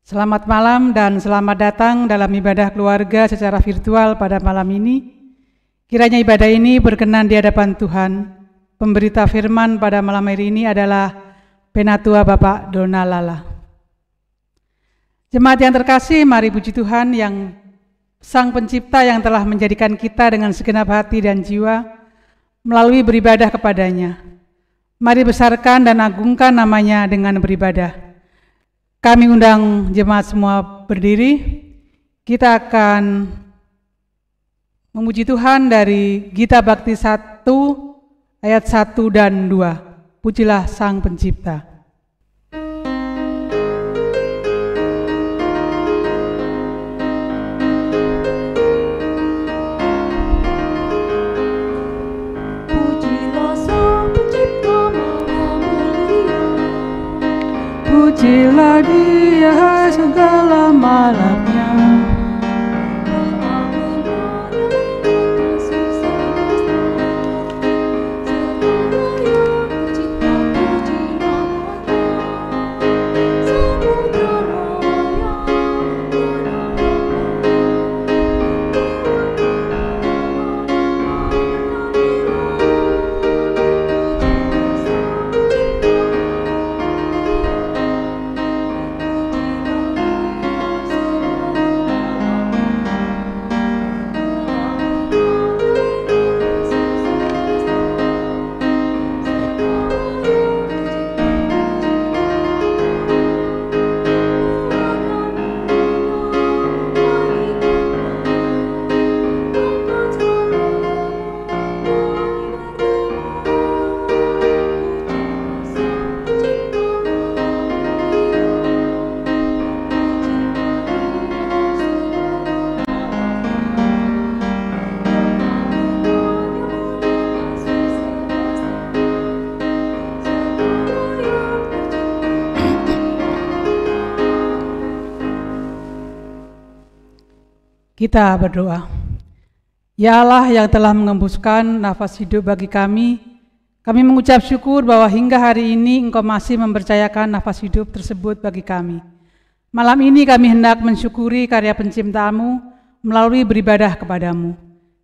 Selamat malam dan selamat datang dalam ibadah keluarga secara virtual pada malam ini. Kiranya ibadah ini berkenan di hadapan Tuhan. Pemberita firman pada malam hari ini adalah Penatua Bapak Dona Lala. Jemaat yang terkasih, mari puji Tuhan yang Sang Pencipta yang telah menjadikan kita dengan segenap hati dan jiwa melalui beribadah kepadanya. Mari besarkan dan agungkan namanya dengan beribadah. Kami undang jemaat semua berdiri. Kita akan memuji Tuhan dari Gita Bakti 1 ayat 1 dan 2. Pujilah Sang Pencipta. Pujilah Dia segala malapnya. Kita berdoa. Ya Allah yang telah mengembuskan nafas hidup bagi kami mengucap syukur bahwa hingga hari ini Engkau masih mempercayakan nafas hidup tersebut bagi kami. Malam ini kami hendak mensyukuri karya pencipta-Mu melalui beribadah kepadamu.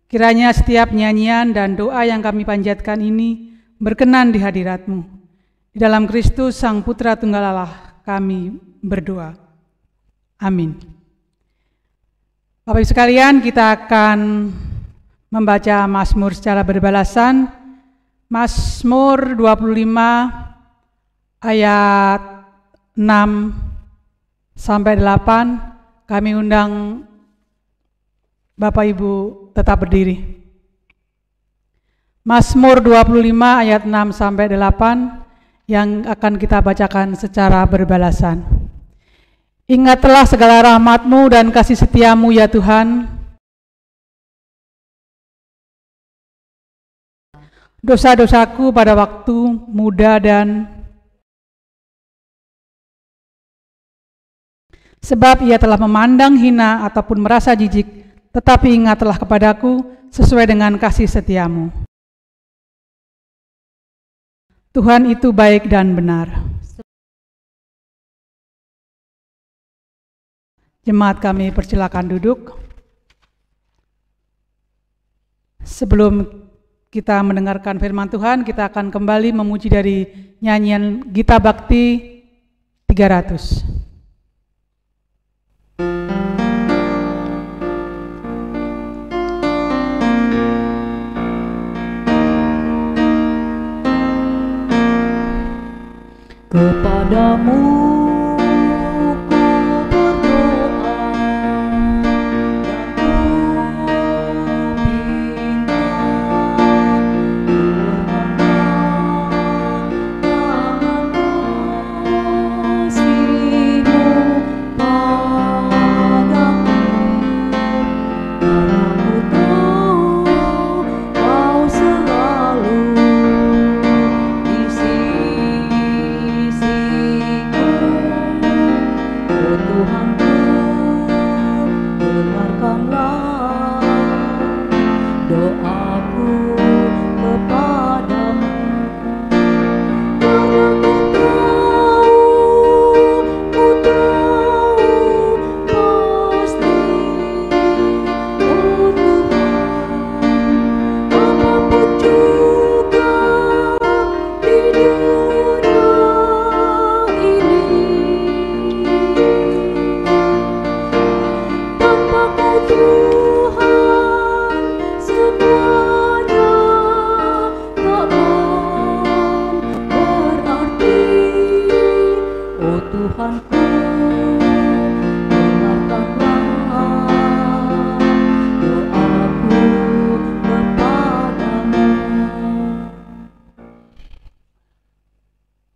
Kiranya setiap nyanyian dan doa yang kami panjatkan ini berkenan di hadirat-Mu. Di dalam Kristus Sang Putra Tunggal Allah kami berdoa. Amin. Bapak Ibu sekalian, kita akan membaca Mazmur secara berbalasan. Mazmur 25 ayat 6 sampai 8. Kami undang Bapak Ibu tetap berdiri. Mazmur 25 ayat 6 sampai 8 yang akan kita bacakan secara berbalasan. Ingatlah segala rahmat-Mu dan kasih setia-Mu ya Tuhan. Dosa-dosaku pada waktu muda dan sebab Ia telah memandang hina ataupun merasa jijik, tetapi ingatlah kepadaku sesuai dengan kasih setia-Mu. Tuhan itu baik dan benar. Jemaat kami persilakan duduk. Sebelum kita mendengarkan firman Tuhan, kita akan kembali memuji dari nyanyian Gita Bakti 300. Kepadamu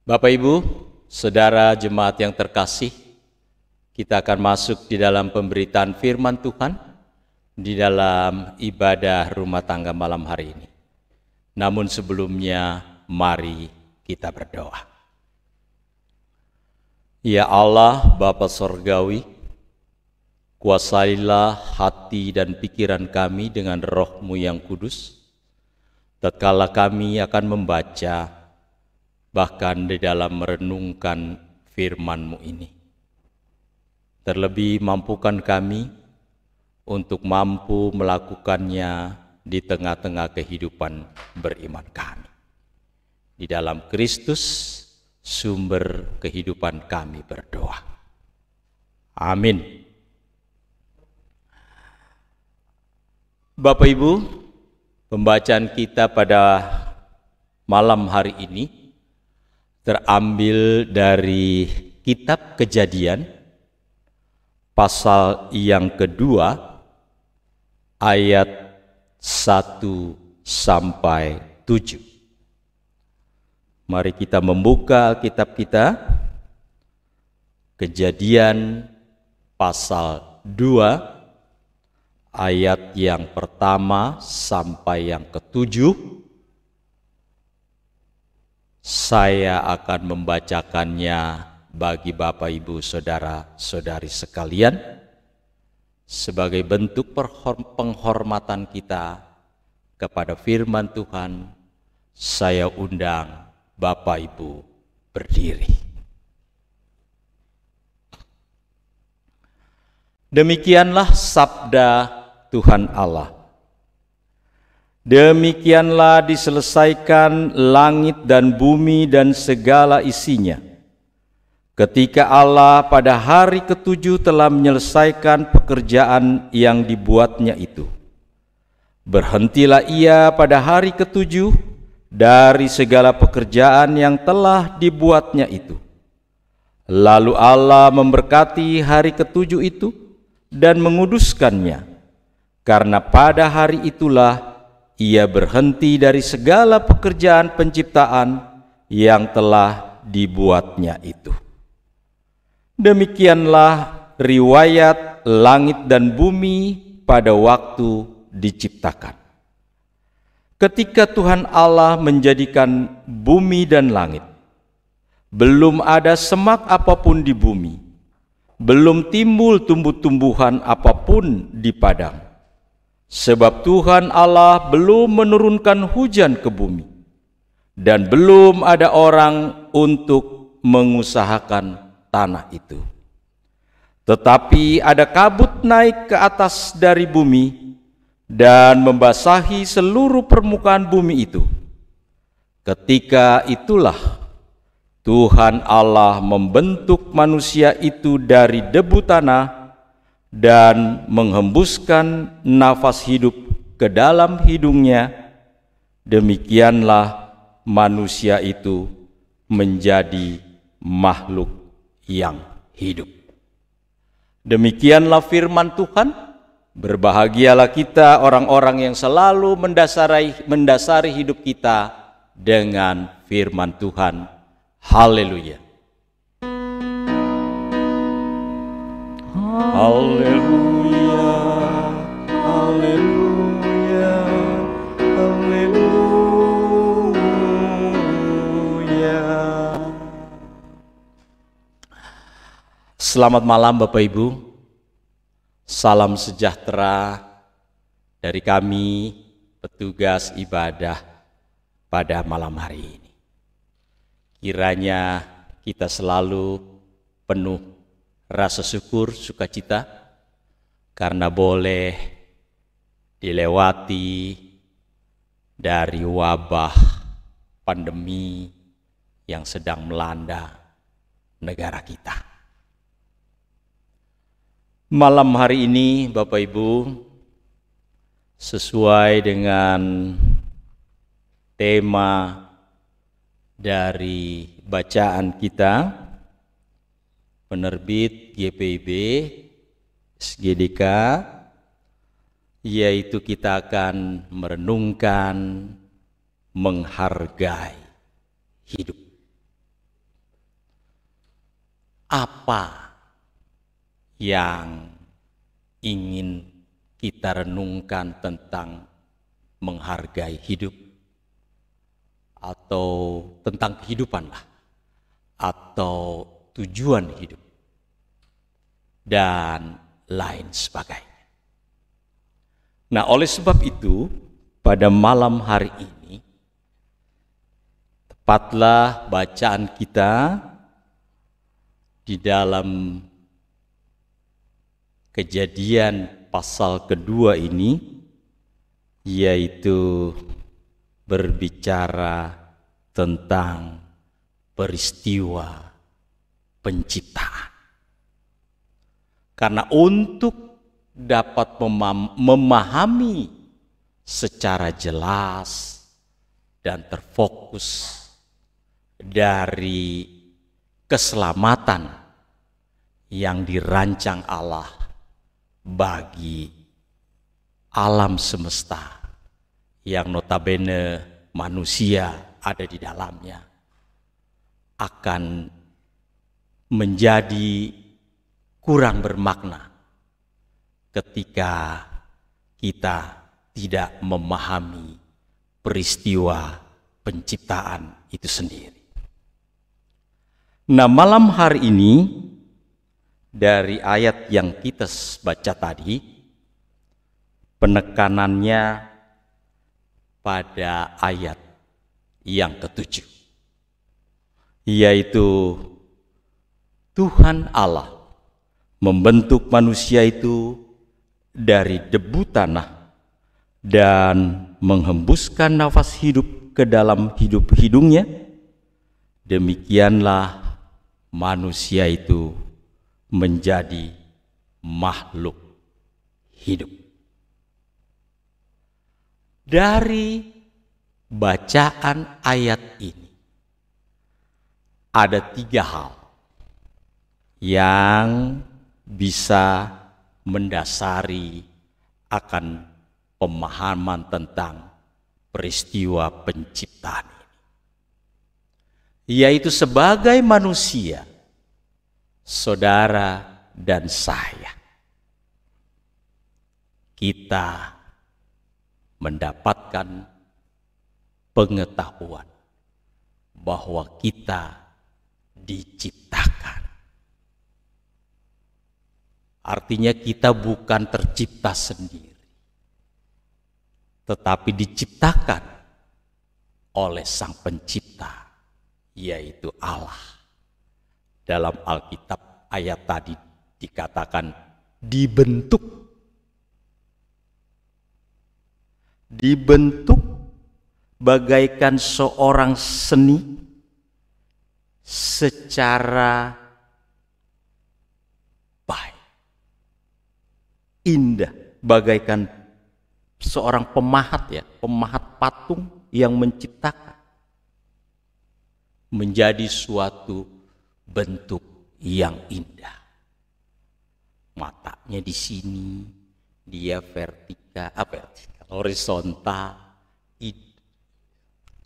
Bapak Ibu, saudara jemaat yang terkasih, kita akan masuk di dalam pemberitaan firman Tuhan di dalam ibadah rumah tangga malam hari ini. Namun sebelumnya, mari kita berdoa. Ya Allah, Bapa Sorgawi, kuasailah hati dan pikiran kami dengan Roh-Mu yang kudus, tatkala kami akan membaca, bahkan di dalam merenungkan firman-Mu ini. Terlebih mampukan kami untuk mampu melakukannya di tengah-tengah kehidupan beriman kami. Di dalam Kristus, sumber kehidupan kami berdoa. Amin. Bapak Ibu, pembacaan kita pada malam hari ini terambil dari kitab Kejadian pasal yang kedua ayat 1 sampai 7. Mari kita membuka kitab kita, Kejadian pasal 2 ayat yang pertama sampai yang ke-7. Saya akan membacakannya bagi Bapak Ibu Saudara-saudari sekalian sebagai bentuk penghormatan kita kepada firman Tuhan. Saya undang Bapak Ibu berdiri. Demikianlah sabda Tuhan Allah. Demikianlah diselesaikan langit dan bumi dan segala isinya, ketika Allah pada hari ke-7 telah menyelesaikan pekerjaan yang dibuatnya itu. Berhentilah ia pada hari ke-7 dari segala pekerjaan yang telah dibuatnya itu. Lalu Allah memberkati hari ke-7 itu dan menguduskannya, karena pada hari itulah ia berhenti dari segala pekerjaan penciptaan yang telah dibuatnya itu. Demikianlah riwayat langit dan bumi pada waktu diciptakan. Ketika Tuhan Allah menjadikan bumi dan langit, belum ada semak apapun di bumi, belum timbul tumbuh-tumbuhan apapun di padang. Sebab Tuhan Allah belum menurunkan hujan ke bumi, dan belum ada orang untuk mengusahakan tanah itu. Tetapi ada kabut naik ke atas dari bumi dan membasahi seluruh permukaan bumi itu. Ketika itulah Tuhan Allah membentuk manusia itu dari debu tanah dan menghembuskan nafas hidup ke dalam hidungnya. Demikianlah manusia itu menjadi makhluk yang hidup. Demikianlah firman Tuhan. Berbahagialah kita orang-orang yang selalu mendasari hidup kita dengan firman Tuhan. Haleluya. Haleluya, haleluya, haleluya. Selamat malam Bapak Ibu. Salam sejahtera dari kami petugas ibadah pada malam hari ini. Kiranya kita selalu penuh rasa syukur, sukacita, karena boleh dilewati dari wabah pandemi yang sedang melanda negara kita. Malam hari ini Bapak Ibu, sesuai dengan tema dari bacaan kita, penerbit GPIB SGDK, yaitu kita akan merenungkan menghargai hidup. apa yang ingin kita renungkan tentang menghargai hidup, atau tentang kehidupan lah, atau tujuan hidup, dan lain sebagainya. Nah, oleh sebab itu, pada malam hari ini, tepatlah bacaan kita di dalam Kejadian pasal kedua ini, yaitu berbicara tentang peristiwa penciptaan. Karena untuk dapat memahami secara jelas dan terfokus dari keselamatan yang dirancang Allah bagi alam semesta yang notabene manusia ada di dalamnya, akan menjadi kurang bermakna ketika kita tidak memahami peristiwa penciptaan itu sendiri. Nah, malam hari ini dari ayat yang kita baca tadi, penekanannya pada ayat yang ke-7, yaitu Tuhan Allah membentuk manusia itu dari debu tanah dan menghembuskan nafas hidup ke dalam hidungnya. Demikianlah manusia itu menjadi makhluk hidup. Dari bacaan ayat ini ada 3 hal yang bisa mendasari akan pemahaman tentang peristiwa penciptaan ini, yaitu sebagai manusia, saudara dan saya, kita mendapatkan pengetahuan bahwa kita diciptakan. Artinya kita bukan tercipta sendiri, tetapi diciptakan oleh Sang Pencipta, yaitu Allah. Dalam Alkitab ayat tadi dikatakan dibentuk. Dibentuk bagaikan seorang seni secara baik, indah, bagaikan seorang pemahat patung yang menciptakan menjadi suatu bentuk yang indah. Matanya di sini, dia vertikal, horizontal,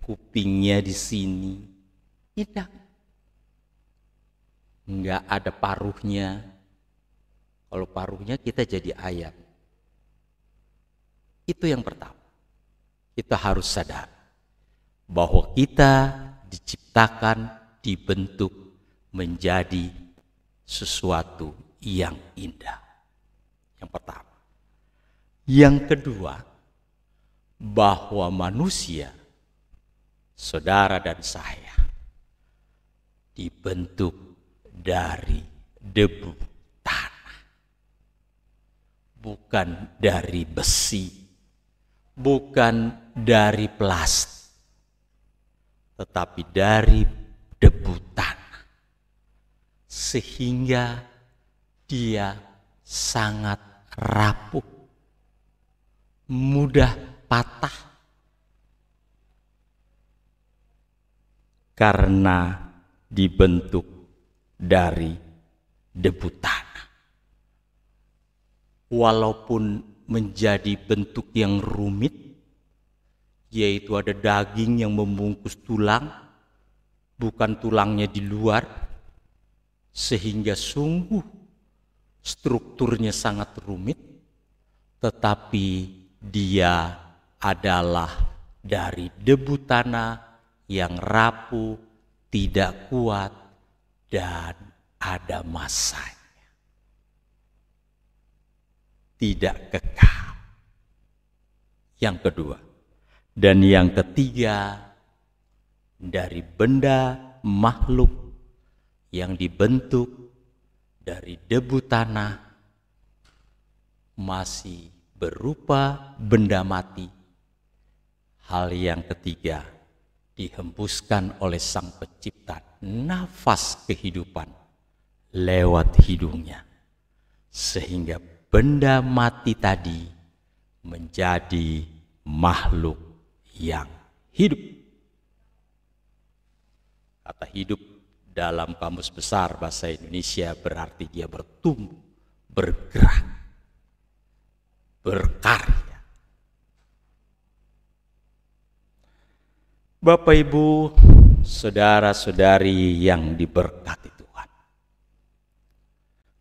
kupingnya di sini, indah. Enggak ada paruhnya. Kalau paruhnya kita jadi ayam. Itu yang pertama. Kita harus sadar bahwa kita diciptakan, dibentuk menjadi sesuatu yang indah. Yang pertama. Yang kedua, bahwa manusia, saudara dan saya, dibentuk dari debu tanah, bukan dari besi, bukan dari plastik, tetapi dari debu tanah, sehingga dia sangat rapuh, mudah patah, karena dibentuk dari debu tanah. Walaupun menjadi bentuk yang rumit, yaitu ada daging yang membungkus tulang, bukan tulangnya di luar, sehingga sungguh strukturnya sangat rumit, tetapi dia adalah dari debu tanah yang rapuh, tidak kuat, dan ada masanya. Tidak kekal. Yang kedua. Dan yang ketiga, dari benda makhluk yang dibentuk dari debu tanah masih berupa benda mati. Hal yang ketiga, dihembuskan oleh Sang Pencipta nafas kehidupan lewat hidungnya, sehingga benda mati tadi menjadi makhluk yang hidup. Kata hidup dalam Kamus Besar Bahasa Indonesia berarti dia bertumbuh, bergerak, berkarya. Bapak, Ibu, saudara-saudari yang diberkati Tuhan,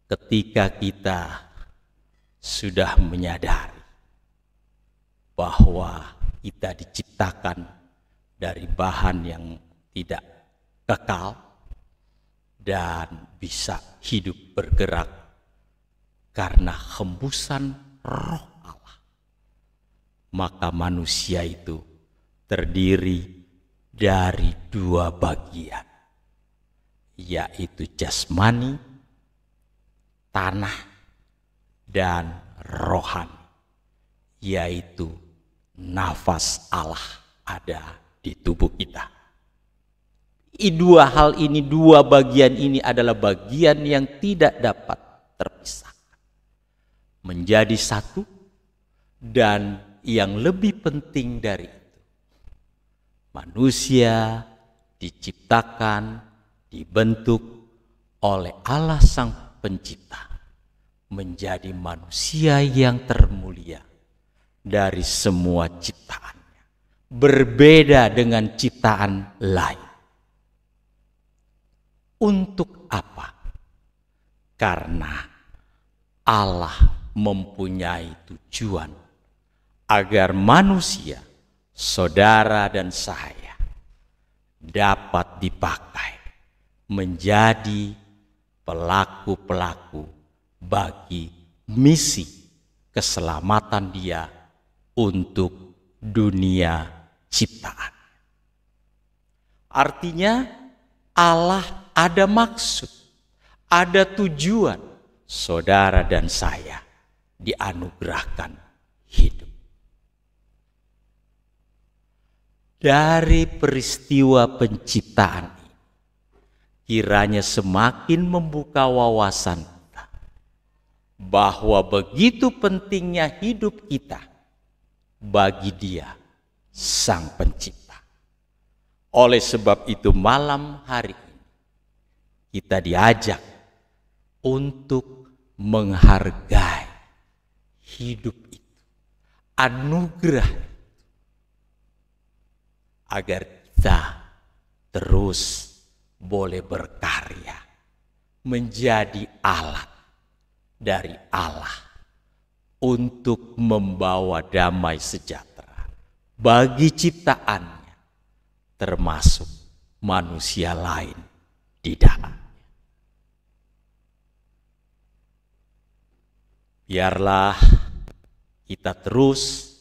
ketika kita sudah menyadari bahwa kita diciptakan dari bahan yang tidak kekal dan bisa hidup bergerak karena hembusan Roh Allah, maka manusia itu terdiri dari dua bagian, yaitu jasmani, tanah, dan rohani, yaitu nafas Allah ada di tubuh kita. Dua hal ini, dua bagian ini adalah bagian yang tidak dapat terpisahkan, menjadi satu. Dan yang lebih penting dari itu, manusia diciptakan, dibentuk oleh Allah Sang Pencipta menjadi manusia yang termulia dari semua ciptaannya, berbeda dengan ciptaan lain. Untuk apa? Karena Allah mempunyai tujuan agar manusia, saudara dan saya, dapat dipakai menjadi pelaku-pelaku bagi misi keselamatan dia untuk dunia ciptaan. Artinya Allah ada maksud, ada tujuan saudara dan saya dianugerahkan hidup. Dari peristiwa penciptaan ini, kiranya semakin membuka wawasan kita bahwa begitu pentingnya hidup kita bagi Dia, Sang Pencipta. Oleh sebab itu malam hari ini kita diajak untuk menghargai hidup itu, anugerah itu, agar kita terus boleh berkarya menjadi alat dari Allah untuk membawa damai sejahtera bagi ciptaannya, termasuk manusia lain di dalamnya. Biarlah kita terus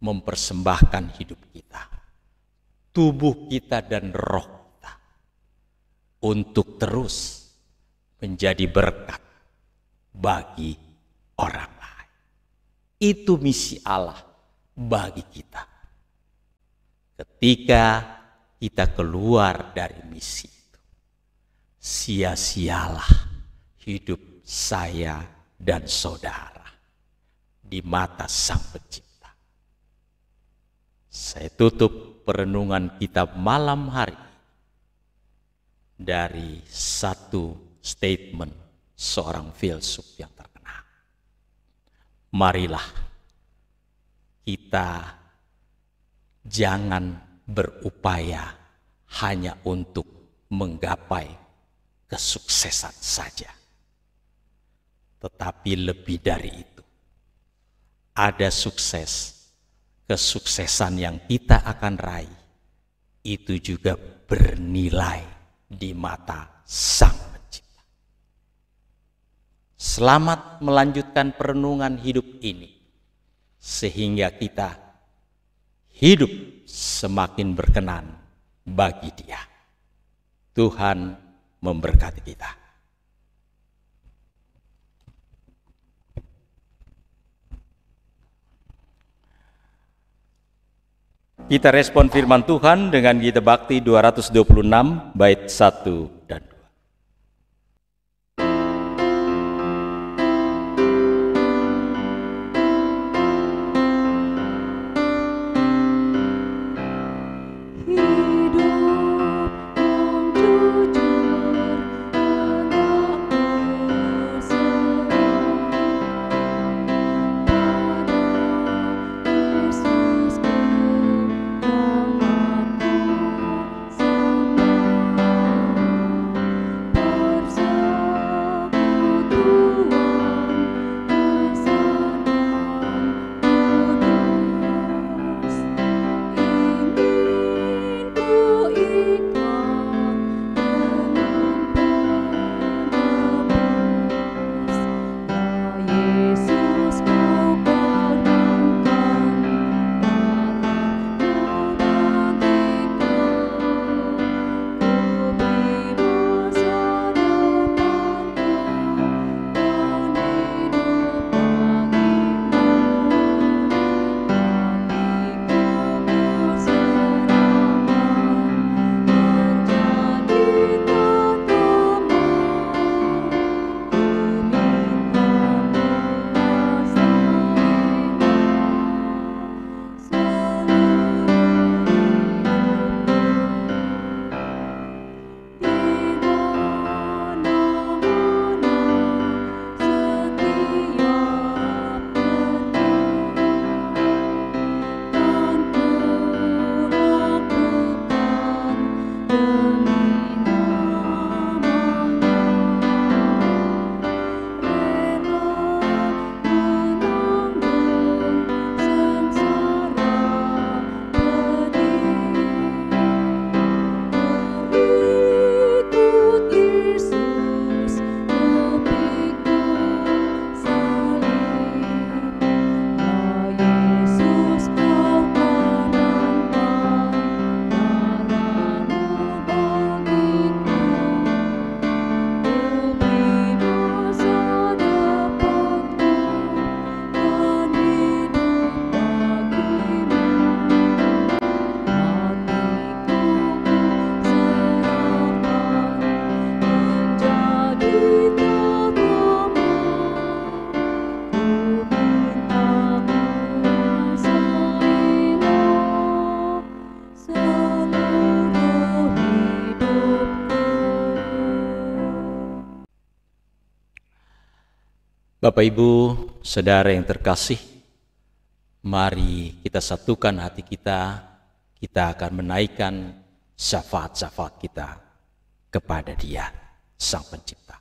mempersembahkan hidup kita, tubuh kita dan roh kita, untuk terus menjadi berkat bagi orang lain. Itu misi Allah bagi kita. Ketika kita keluar dari misi itu, sia-sialah hidup saya dan saudara di mata Sang Pencipta. Saya tutup perenungan kita malam hari dari satu statement seorang filsuf yang terkenal. Marilah kita jangan berupaya hanya untuk menggapai kesuksesan saja. Tetapi lebih dari itu, ada kesuksesan yang kita akan raih, itu juga bernilai di mata Sang Pencipta. Selamat melanjutkan perenungan hidup ini, sehingga kita hidup semakin berkenan bagi Dia. Tuhan memberkati kita. Kita respon firman Tuhan dengan Gita Bakti 226 bait 1 dan 2. Bapak Ibu, Saudara yang terkasih, mari kita satukan hati kita akan menaikkan syafaat-syafaat kita kepada Dia, Sang Pencipta.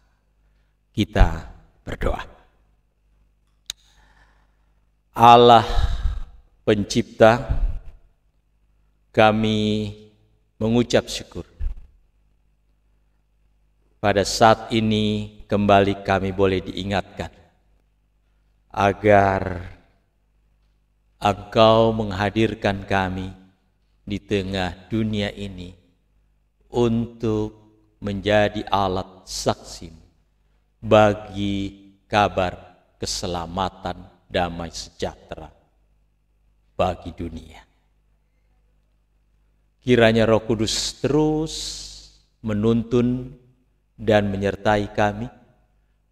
Kita berdoa. Allah Pencipta, kami mengucap syukur. Pada saat ini kembali kami boleh diingatkan agar Engkau menghadirkan kami di tengah dunia ini untuk menjadi alat saksi bagi kabar keselamatan, damai sejahtera bagi dunia. Kiranya Roh Kudus terus menuntun dan menyertai kami,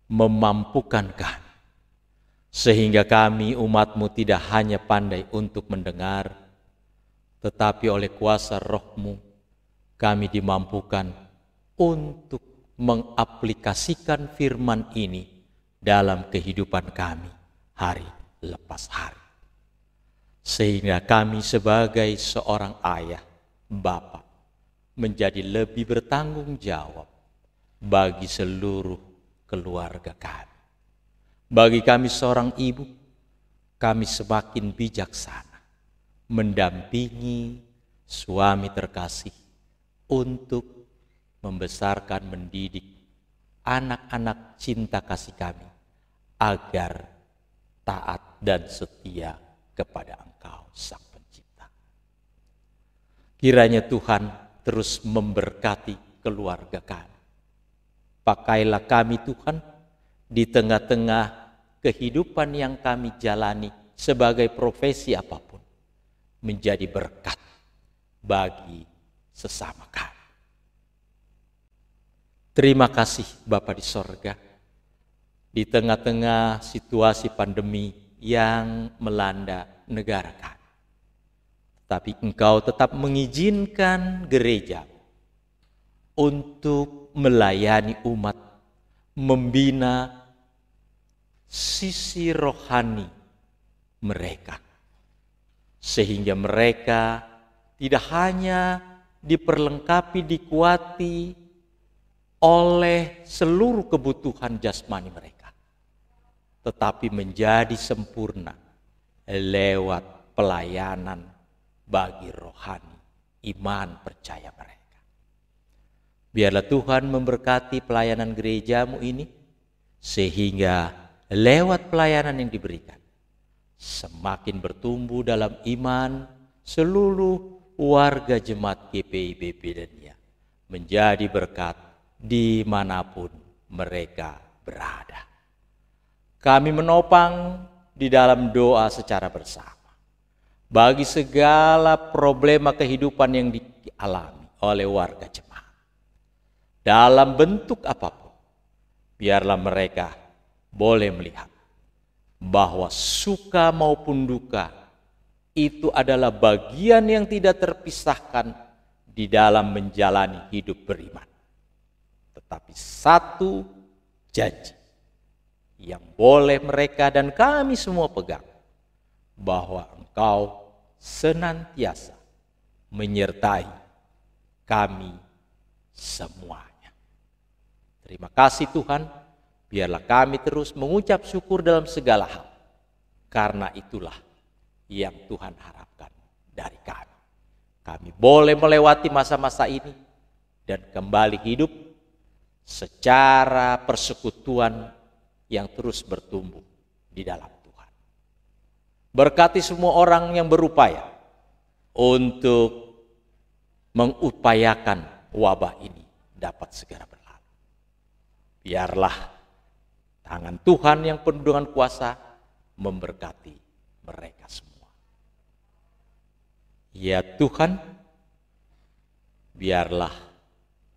memampukan kami, sehingga kami umat-Mu tidak hanya pandai untuk mendengar, tetapi oleh kuasa Roh-Mu kami dimampukan untuk mengaplikasikan firman ini dalam kehidupan kami hari lepas hari. Sehingga kami sebagai seorang ayah, bapa, menjadi lebih bertanggung jawab bagi seluruh keluarga kami. Bagi kami seorang ibu, kami semakin bijaksana mendampingi suami terkasih untuk membesarkan, mendidik anak-anak cinta kasih kami agar taat dan setia kepada Engkau Sang Pencipta. Kiranya Tuhan terus memberkati keluarga kami. Pakailah kami Tuhan di tengah-tengah kehidupan yang kami jalani sebagai profesi apapun, menjadi berkat bagi sesama kami. Terima kasih Bapa di sorga, di tengah-tengah situasi pandemi yang melanda negara kami. Tapi Engkau tetap mengizinkan gereja untuk melayani umat, membina sisi rohani mereka, sehingga mereka tidak hanya diperlengkapi, dikuati oleh seluruh kebutuhan jasmani mereka, tetapi menjadi sempurna lewat pelayanan bagi rohani, iman, percaya mereka. Biarlah Tuhan memberkati pelayanan gerejamu ini, sehingga lewat pelayanan yang diberikan, semakin bertumbuh dalam iman seluruh warga jemaat GPI Bedania, menjadi berkat dimanapun mereka berada. Kami menopang di dalam doa secara bersama bagi segala problema kehidupan yang dialami oleh warga jemaat. Dalam bentuk apapun, biarlah mereka boleh melihat bahwa suka maupun duka itu adalah bagian yang tidak terpisahkan di dalam menjalani hidup beriman. Tetapi satu janji yang boleh mereka dan kami semua pegang, bahwa Engkau senantiasa menyertai kami semuanya. Terima kasih Tuhan, biarlah kami terus mengucap syukur dalam segala hal, karena itulah yang Tuhan harapkan dari kami. Kami boleh melewati masa-masa ini dan kembali hidup secara persekutuan yang terus bertumbuh di dalam Tuhan. Berkati semua orang yang berupaya untuk mengupayakan wabah ini dapat segera berlalu. Biarlah tangan Tuhan yang penuh dengan kuasa memberkati mereka semua. Ya Tuhan, biarlah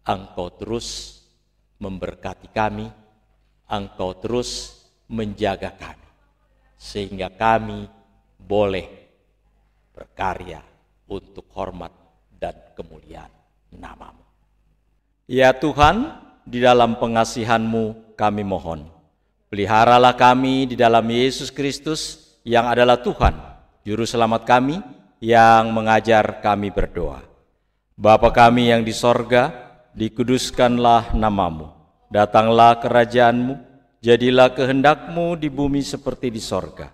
Engkau terus memberkati kami, Engkau terus menjaga kami, sehingga kami boleh berkarya untuk hormat dan kemuliaan nama-Mu. Ya Tuhan, di dalam pengasihan-Mu kami mohon, peliharalah kami di dalam Yesus Kristus yang adalah Tuhan, Juru Selamat kami, yang mengajar kami berdoa. Bapa kami yang di sorga, dikuduskanlah nama-Mu, datanglah kerajaan-Mu, jadilah kehendak-Mu di bumi seperti di sorga.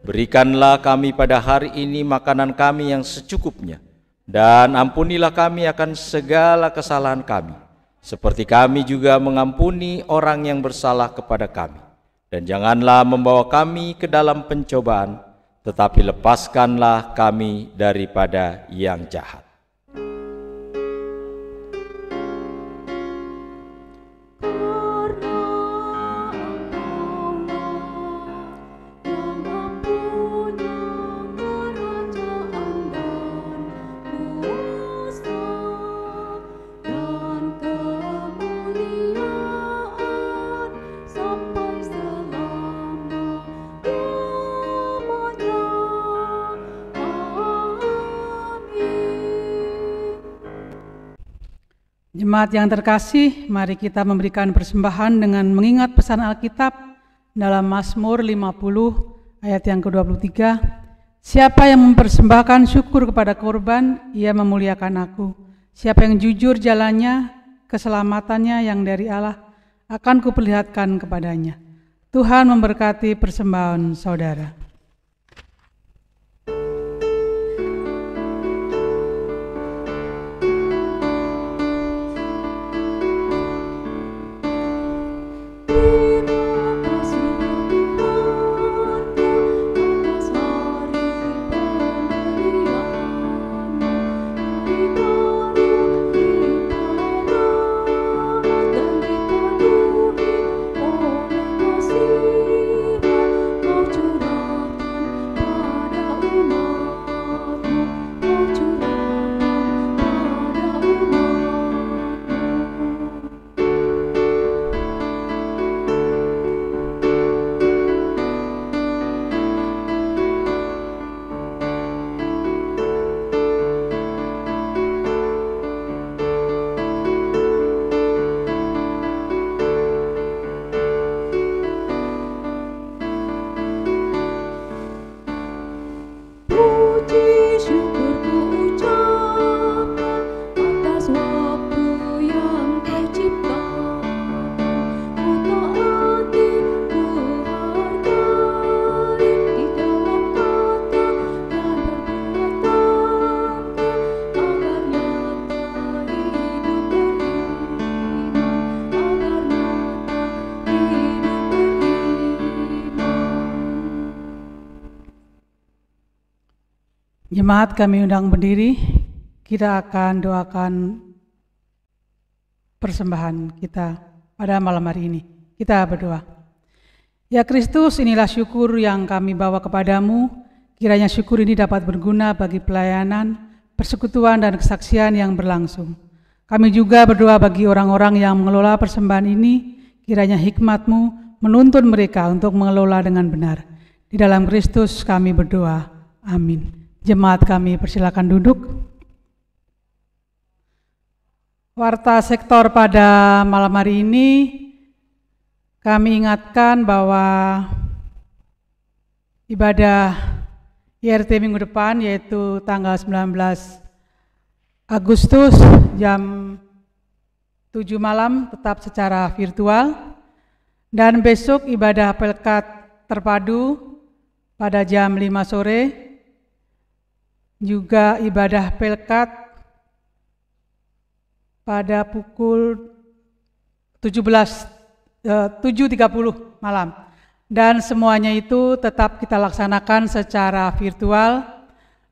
Berikanlah kami pada hari ini makanan kami yang secukupnya, dan ampunilah kami akan segala kesalahan kami, seperti kami juga mengampuni orang yang bersalah kepada kami. Dan janganlah membawa kami ke dalam pencobaan, tetapi lepaskanlah kami daripada yang jahat. Jemaat yang terkasih, mari kita memberikan persembahan dengan mengingat pesan Alkitab dalam Mazmur 50 ayat yang ke-23. Siapa yang mempersembahkan syukur kepada korban, ia memuliakan aku. Siapa yang jujur jalannya, keselamatannya yang dari Allah akan kuperlihatkan kepadanya. Tuhan memberkati persembahan saudara. Jemaat kami undang berdiri, kita akan doakan persembahan kita pada malam hari ini. Kita berdoa. Ya Kristus, inilah syukur yang kami bawa kepadamu, kiranya syukur ini dapat berguna bagi pelayanan, persekutuan dan kesaksian yang berlangsung. Kami juga berdoa bagi orang-orang yang mengelola persembahan ini, kiranya hikmat-Mu menuntun mereka untuk mengelola dengan benar. Di dalam Kristus kami berdoa. Amin. Jemaat kami persilakan duduk. Warta sektor pada malam hari ini kami ingatkan bahwa ibadah IRT minggu depan yaitu tanggal 19 Agustus jam 7 malam tetap secara virtual, dan besok ibadah Pelkat terpadu pada jam 5 sore. Juga ibadah Pelkat pada pukul 7.30 malam. Dan semuanya itu tetap kita laksanakan secara virtual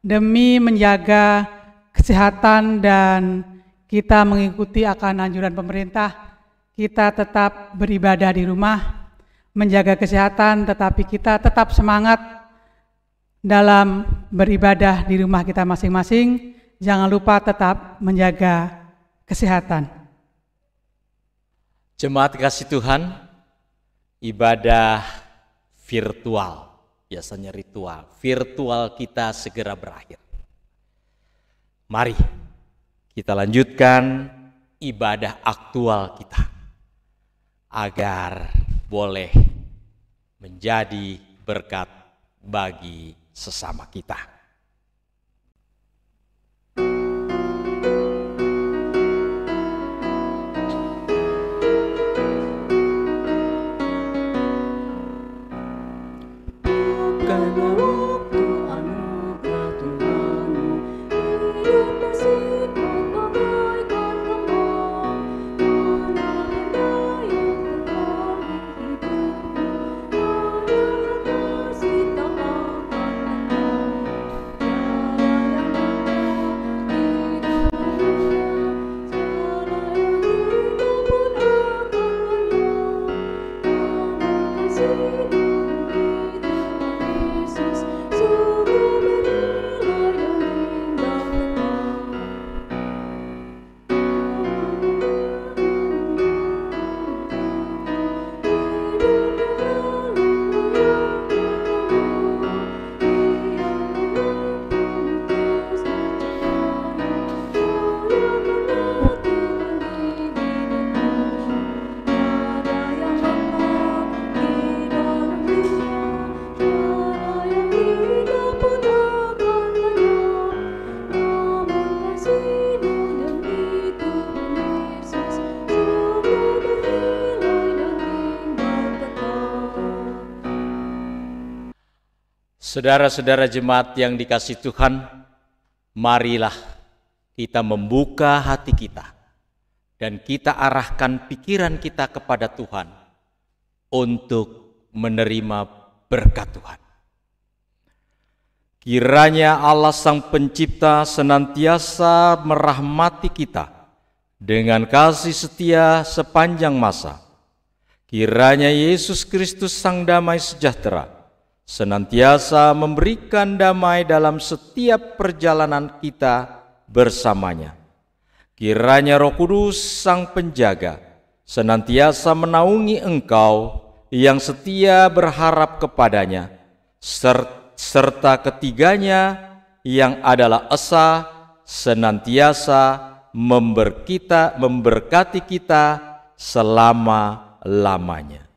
demi menjaga kesehatan dan kita mengikuti akan anjuran pemerintah. Kita tetap beribadah di rumah, menjaga kesehatan, tetapi kita tetap semangat dalam beribadah di rumah kita masing-masing. Jangan lupa tetap menjaga kesehatan. Jemaat kasih Tuhan, ibadah virtual, biasanya ritual, virtual kita segera berakhir. Mari kita lanjutkan ibadah aktual kita agar boleh menjadi berkat bagi sesama kita. Saudara-saudara jemaat yang dikasihi Tuhan, marilah kita membuka hati kita dan kita arahkan pikiran kita kepada Tuhan untuk menerima berkat Tuhan. Kiranya Allah Sang Pencipta senantiasa merahmati kita dengan kasih setia sepanjang masa. Kiranya Yesus Kristus Sang Damai Sejahtera senantiasa memberikan damai dalam setiap perjalanan kita bersamanya. Kiranya Roh Kudus Sang Penjaga senantiasa menaungi engkau yang setia berharap kepadanya, serta ketiganya yang adalah esa senantiasa memberkati kita selama-lamanya.